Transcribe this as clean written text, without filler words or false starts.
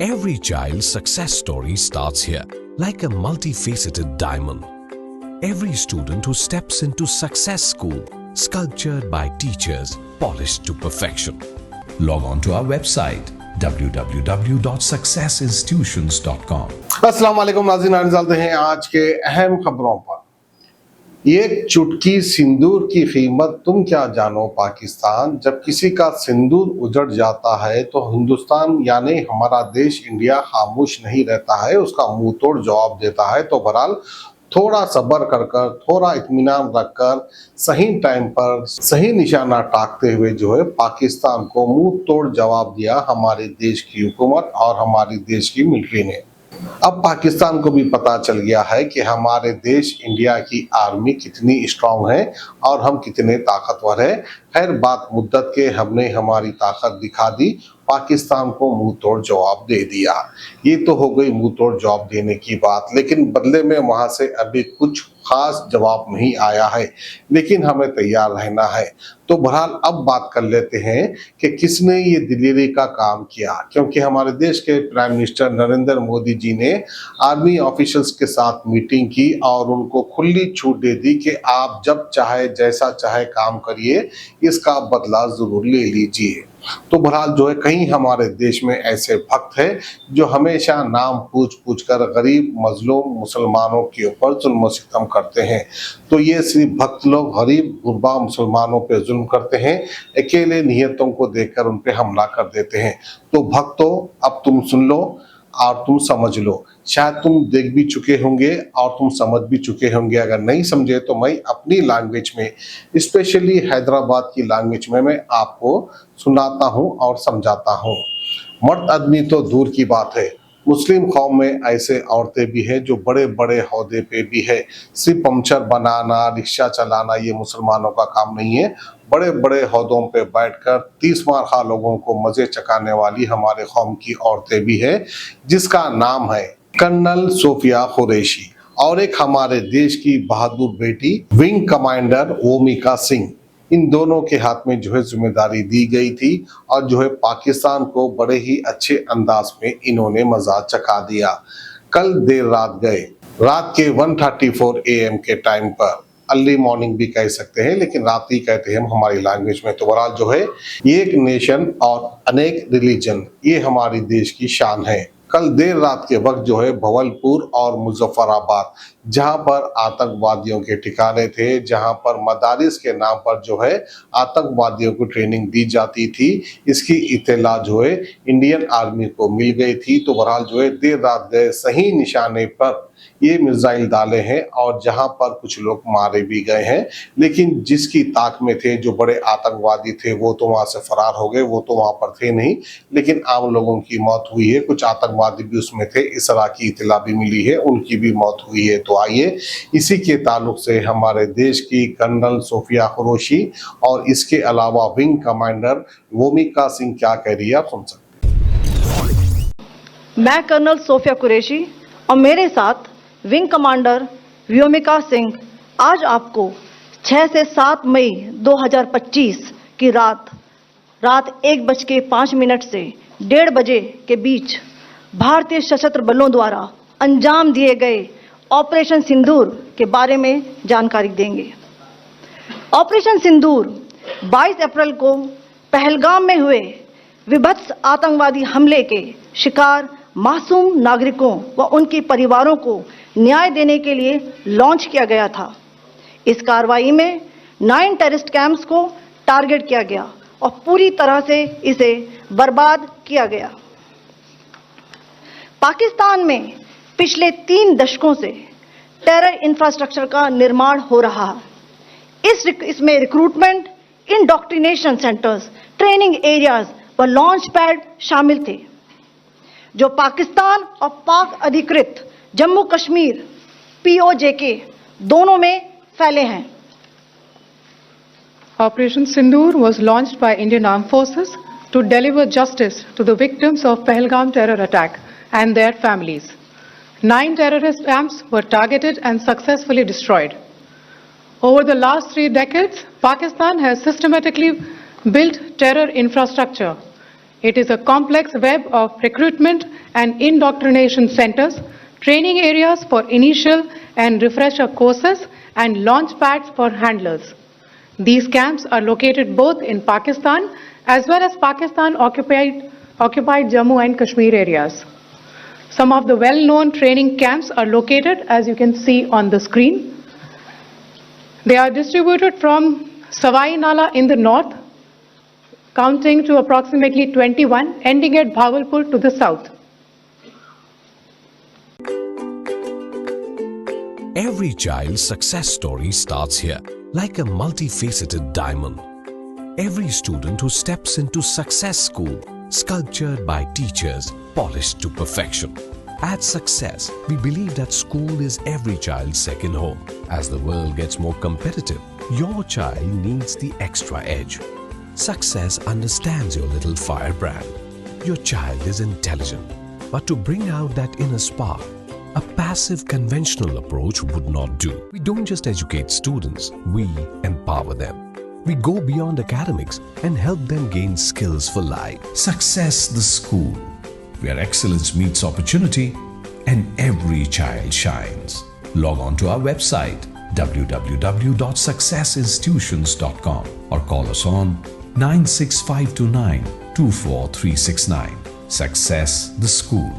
Every child's success story starts here, like a multifaceted diamond. Every student who steps into Success School, sculptured by teachers, polished to perfection. Log on to our website www.successinstitutions.com. अस्सलाम वालेकुम नाज़रीन, चलते हैं आज के अहम खबरों पर। एक चुटकी सिंदूर की कीमत तुम क्या जानो पाकिस्तान। जब किसी का सिंदूर उजड़ जाता है तो हिंदुस्तान यानी हमारा देश इंडिया खामोश नहीं रहता है, उसका मुंह तोड़ जवाब देता है। तो बहरहाल थोड़ा सब्र कर थोड़ा इत्मीनान रखकर सही टाइम पर सही निशाना टाकते हुए जो है पाकिस्तान को मुंह तोड़ जवाब दिया हमारे देश की हुकूमत और हमारे देश की मिलिट्री ने। अब पाकिस्तान को भी पता चल गया है कि हमारे देश इंडिया की आर्मी कितनी स्ट्रांग है और हम कितने ताकतवर है। खैर बात मुद्दत के हमने हमारी ताकत दिखा दी, पाकिस्तान को मुंह तोड़ जवाब दे दिया। ये तो हो गई मुंह तोड़ जवाब देने की बात, लेकिन बदले में वहां से अभी कुछ खास जवाब नहीं आया है, लेकिन हमें तैयार रहना है। तो बहरहाल अब बात कर लेते हैं कि किसने ये दिलेरी का काम किया, क्योंकि हमारे देश के प्राइम मिनिस्टर नरेंद्र मोदी जी ने आर्मी ऑफिशियल्स के साथ मीटिंग की और उनको खुली छूट दे दी कि आप जब चाहे जैसा चाहे काम करिए, इसका बदला जरूर ले लीजिए। तो बहरहाल जो है कहीं हमारे देश में ऐसे भक्त हैं जो हमेशा नाम पूछ पूछ कर गरीब मजलूम मुसलमानों के ऊपर जुल्म सितम करते हैं। तो ये सिर्फ भक्त लोग गरीब गुरबा मुसलमानों पे जुल्म करते हैं, अकेले नियतों को देखकर उन पे हमला कर देते हैं। तो भक्तों अब तुम सुन लो और तुम समझ लो। शायद तुम देख भी चुके होंगे और तुम समझ भी चुके होंगे। अगर नहीं समझे तो मैं अपनी लैंग्वेज में, स्पेशली हैदराबाद की लैंग्वेज में मैं आपको सुनाता हूँ और समझाता हूँ। मर्द आदमी तो दूर की बात है, मुस्लिम कौम में ऐसे औरतें भी हैं जो बड़े बड़े ओहदे पे भी है। सिर्फ पंचर बनाना, रिक्शा चलाना ये मुसलमानों का काम नहीं है। बड़े बड़े ओहदों पे बैठकर 30 मारखा लोगों को मजे चकाने वाली हमारे कौम की औरतें भी है, जिसका नाम है कर्नल सोफिया कुरैशी और एक हमारे देश की बहादुर बेटी विंग कमांडर वोमिका सिंह। इन दोनों के हाथ में जो है जिम्मेदारी दी गई थी और जो है पाकिस्तान को बड़े ही अच्छे अंदाज में इन्होंने मजा चखा दिया। कल देर रात गए, रात के 1:34 AM के टाइम पर, अर्ली मॉर्निंग भी कह सकते हैं लेकिन रात ही कहते हैं हम हमारी लैंग्वेज में। तो बहरहाल जो है एक नेशन और अनेक रिलीजन, ये हमारी देश की शान है। कल देर रात के वक्त जो है भवलपुर और मुजफ्फराबाद, जहां पर आतंकवादियों के ठिकाने थे, जहां पर मदारिस के नाम पर जो है आतंकवादियों को ट्रेनिंग दी जाती थी, इसकी इत्तला जो है इंडियन आर्मी को मिल गई थी। तो बहरहाल जो है देर रात गए, सही निशाने पर ये मिसाइल डाले हैं और जहां पर कुछ लोग मारे भी गए हैं, लेकिन जिसकी ताक में थे, जो बड़े आतंकवादी थे, वो तो वहां से फरार हो गए, वो तो वहां पर थे नहीं, लेकिन आम लोगों की मौत हुई है। कुछ आतंकवादी भी उसमें थे, इस तरह की इत्तला भी मिली है, उनकी भी मौत हुई है। तो आइए इसी के ताल्लुक से हमारे देश की कर्नल सोफिया कुरैशी और इसके अलावा विंग कमांडर वोमिका सिंह क्या कह रही है, आप सुन सकते हैं। मैं कर्नल सोफिया कुरैशी और मेरे साथ विंग कमांडर व्योमिका सिंह आज आपको 6 से 7 मई 2025 की रात 1:05 से 1:30 बजे के बीच भारतीय सशस्त्र बलों द्वारा अंजाम दिए गए ऑपरेशन सिंदूर के बारे में जानकारी देंगे। ऑपरेशन सिंदूर 22 अप्रैल को पहलगाम में हुए विभत्स आतंकवादी हमले के शिकार मासूम नागरिकों व उनके परिवारों को न्याय देने के लिए लॉन्च किया गया था। इस कार्रवाई में 9 टेररिस्ट कैंप्स को टारगेट किया गया और पूरी तरह से इसे बर्बाद किया गया। पाकिस्तान में पिछले 3 दशकों से टेरर इंफ्रास्ट्रक्चर का निर्माण हो रहा है। इसमें recruitment, indoctrination centres, training areas व लॉन्च पैड शामिल थे, जो पाकिस्तान और पाक अधिकृत जम्मू कश्मीर POJK दोनों में फैले हैं। Operation Sindoor was launched by Indian Armed Forces to deliver justice to the victims of Pahalgam terror attack and their families. 9 terrorist camps were targeted and successfully destroyed. Over the last 3 decades, Pakistan has systematically built terror infrastructure It is a complex web of recruitment and indoctrination centers, training areas for initial and refresher courses, and launch pads for handlers. These camps are located both in Pakistan as well as Pakistan-occupied Jammu and Kashmir areas. Some of the well-known training camps are located, as you can see on the screen. They are distributed from Savai Nala in the north, counting to approximately 21, ending at Bhavalpur to the south. Every child's success story starts here, like a multifaceted diamond. Every student who steps into Success School, sculptured by teachers, polished to perfection. At Success, we believe that school is every child's second home. As the world gets more competitive, your child needs the extra edge. Success understands your little firebrand. Your child is intelligent, but to bring out that inner spark, a passive conventional approach would not do. We don't just educate students, we empower them. We go beyond academics and help them gain skills for life. Success the School, where excellence meets opportunity and every child shines. Log on to our website www.successinstitutions.com or call us on 96529 24369. Success the School.